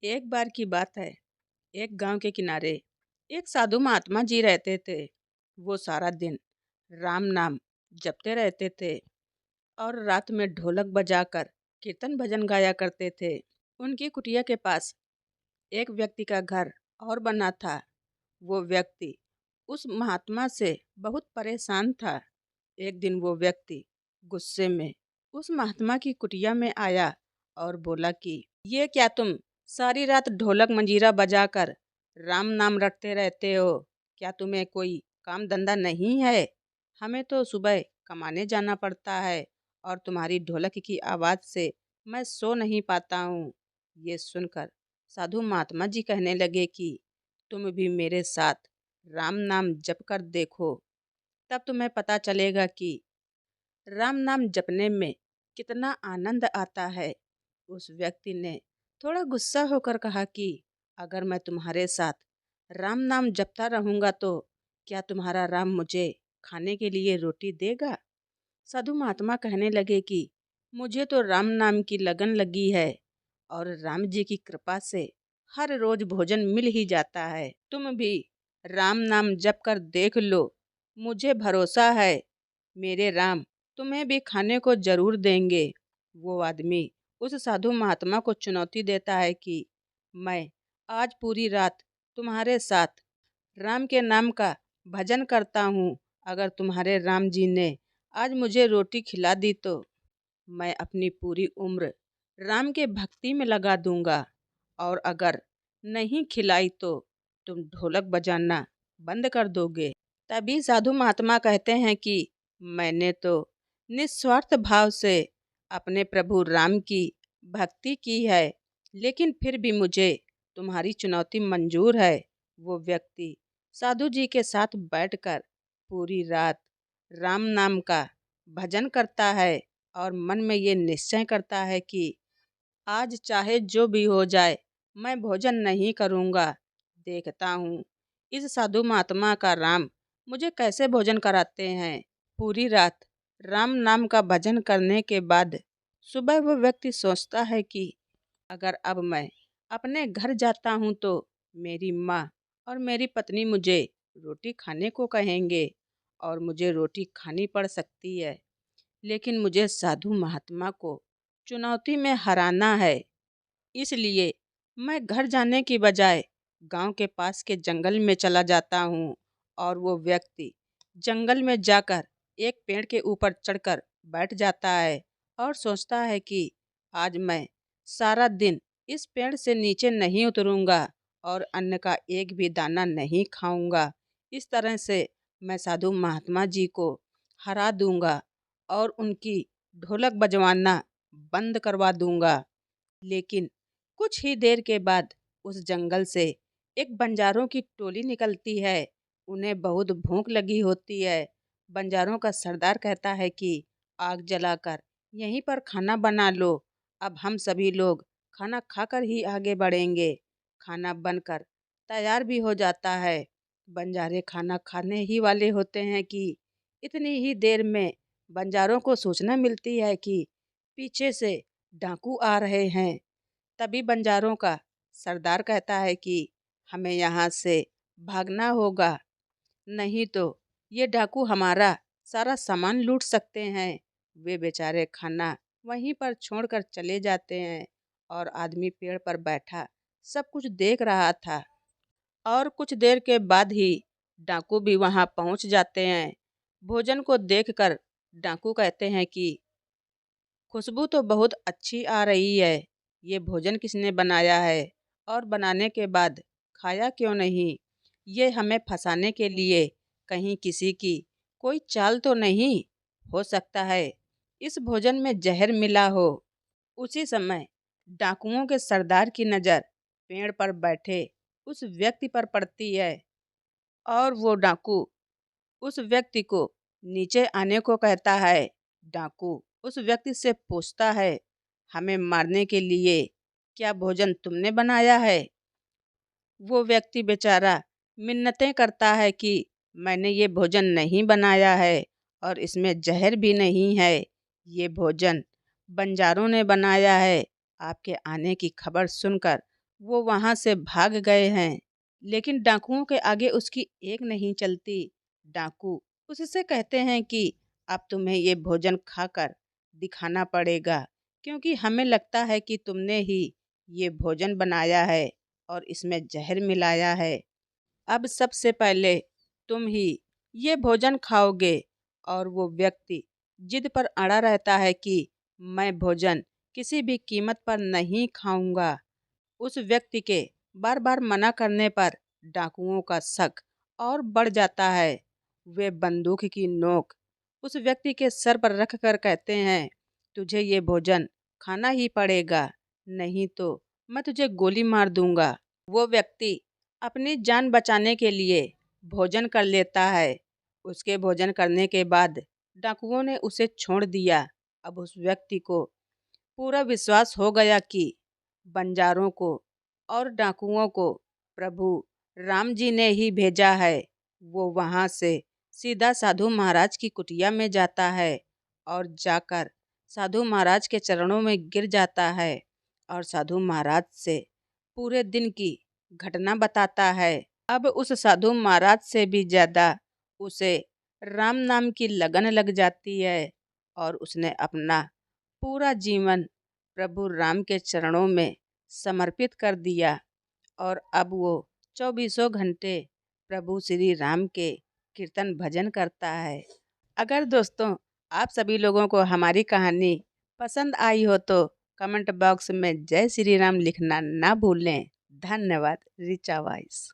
एक बार की बात है। एक गांव के किनारे एक साधु महात्मा जी रहते थे। वो सारा दिन राम नाम जपते रहते थे और रात में ढोलक बजाकर कीर्तन भजन गाया करते थे। उनकी कुटिया के पास एक व्यक्ति का घर और बना था। वो व्यक्ति उस महात्मा से बहुत परेशान था। एक दिन वो व्यक्ति गुस्से में उस महात्मा की कुटिया में आया और बोला कि ये क्या तुम सारी रात ढोलक मंजीरा बजाकर राम नाम रटते रहते हो? क्या तुम्हें कोई काम धंधा नहीं है? हमें तो सुबह कमाने जाना पड़ता है और तुम्हारी ढोलक की आवाज़ से मैं सो नहीं पाता हूँ। ये सुनकर साधु महात्मा जी कहने लगे कि तुम भी मेरे साथ राम नाम जप कर देखो, तब तुम्हें पता चलेगा कि राम नाम जपने में कितना आनंद आता है। उस व्यक्ति ने थोड़ा गुस्सा होकर कहा कि अगर मैं तुम्हारे साथ राम नाम जपता रहूंगा तो क्या तुम्हारा राम मुझे खाने के लिए रोटी देगा? साधु महात्मा कहने लगे कि मुझे तो राम नाम की लगन लगी है और राम जी की कृपा से हर रोज भोजन मिल ही जाता है। तुम भी राम नाम जप कर देख लो। मुझे भरोसा है मेरे राम तुम्हें भी खाने को जरूर देंगे। वो आदमी उस साधु महात्मा को चुनौती देता है कि मैं आज पूरी रात तुम्हारे साथ राम के नाम का भजन करता हूँ। अगर तुम्हारे राम जी ने आज मुझे रोटी खिला दी तो मैं अपनी पूरी उम्र राम के भक्ति में लगा दूंगा, और अगर नहीं खिलाई तो तुम ढोलक बजाना बंद कर दोगे। तभी साधु महात्मा कहते हैं कि मैंने तो निस्वार्थ भाव से अपने प्रभु राम की भक्ति की है, लेकिन फिर भी मुझे तुम्हारी चुनौती मंजूर है। वो व्यक्ति साधु जी के साथ बैठकर पूरी रात राम नाम का भजन करता है और मन में ये निश्चय करता है कि आज चाहे जो भी हो जाए मैं भोजन नहीं करूँगा। देखता हूँ इस साधु महात्मा का राम मुझे कैसे भोजन कराते हैं। पूरी रात राम नाम का भजन करने के बाद सुबह वो व्यक्ति सोचता है कि अगर अब मैं अपने घर जाता हूँ तो मेरी माँ और मेरी पत्नी मुझे रोटी खाने को कहेंगे और मुझे रोटी खानी पड़ सकती है। लेकिन मुझे साधु महात्मा को चुनौती में हराना है, इसलिए मैं घर जाने की बजाय गांव के पास के जंगल में चला जाता हूँ। और वो व्यक्ति जंगल में जाकर एक पेड़ के ऊपर चढ़कर बैठ जाता है और सोचता है कि आज मैं सारा दिन इस पेड़ से नीचे नहीं उतरूंगा और अन्न का एक भी दाना नहीं खाऊंगा। इस तरह से मैं साधु महात्मा जी को हरा दूंगा और उनकी ढोलक बजवाना बंद करवा दूंगा। लेकिन कुछ ही देर के बाद उस जंगल से एक बंजारों की टोली निकलती है। उन्हें बहुत भूख लगी होती है। बंजारों का सरदार कहता है कि आग जलाकर यहीं पर खाना बना लो। अब हम सभी लोग खाना खाकर ही आगे बढ़ेंगे। खाना बनकर तैयार भी हो जाता है। बंजारे खाना खाने ही वाले होते हैं कि इतनी ही देर में बंजारों को सूचना मिलती है कि पीछे से डाकू आ रहे हैं। तभी बंजारों का सरदार कहता है कि हमें यहाँ से भागना होगा, नहीं तो ये डाकू हमारा सारा सामान लूट सकते हैं। वे बेचारे खाना वहीं पर छोड़कर चले जाते हैं और आदमी पेड़ पर बैठा सब कुछ देख रहा था। और कुछ देर के बाद ही डाकू भी वहां पहुंच जाते हैं। भोजन को देखकर डाकू कहते हैं कि खुशबू तो बहुत अच्छी आ रही है। ये भोजन किसने बनाया है और बनाने के बाद खाया क्यों नहीं? ये हमें फंसाने के लिए कहीं किसी की कोई चाल तो नहीं हो सकता है इस भोजन में जहर मिला हो। उसी समय डाकुओं के सरदार की नज़र पेड़ पर बैठे उस व्यक्ति पर पड़ती है और वो डाकू उस व्यक्ति को नीचे आने को कहता है। डाकू उस व्यक्ति से पूछता है, हमें मारने के लिए क्या भोजन तुमने बनाया है? वो व्यक्ति बेचारा मिन्नतें करता है कि मैंने ये भोजन नहीं बनाया है और इसमें जहर भी नहीं है। ये भोजन बंजारों ने बनाया है। आपके आने की खबर सुनकर वो वहाँ से भाग गए हैं, लेकिन डाकुओं के आगे उसकी एक नहीं चलती। डाकू उससे कहते हैं कि अब तुम्हें ये भोजन खाकर दिखाना पड़ेगा, क्योंकि हमें लगता है कि तुमने ही ये भोजन बनाया है और इसमें जहर मिलाया है। अब सबसे पहले तुम ही ये भोजन खाओगे। और वो व्यक्ति जिद पर अड़ा रहता है कि मैं भोजन किसी भी कीमत पर नहीं खाऊंगा। उस व्यक्ति के बार बार मना करने पर डाकुओं का शक और बढ़ जाता है। वे बंदूक की नोक उस व्यक्ति के सर पर रख कर कहते हैं, तुझे ये भोजन खाना ही पड़ेगा, नहीं तो मैं तुझे गोली मार दूंगा। वो व्यक्ति अपनी जान बचाने के लिए भोजन कर लेता है। उसके भोजन करने के बाद डाकुओं ने उसे छोड़ दिया। अब उस व्यक्ति को पूरा विश्वास हो गया कि बंजारों को और डाकुओं को प्रभु राम जी ने ही भेजा है। वो वहाँ से सीधा साधु महाराज की कुटिया में जाता है और जाकर साधु महाराज के चरणों में गिर जाता है और साधु महाराज से पूरे दिन की घटना बताता है। अब उस साधु महाराज से भी ज्यादा उसे राम नाम की लगन लग जाती है और उसने अपना पूरा जीवन प्रभु राम के चरणों में समर्पित कर दिया। और अब वो 24 घंटे प्रभु श्री राम के कीर्तन भजन करता है। अगर दोस्तों आप सभी लोगों को हमारी कहानी पसंद आई हो तो कमेंट बॉक्स में जय श्री राम लिखना ना भूलें। धन्यवाद। रिचा वॉइस।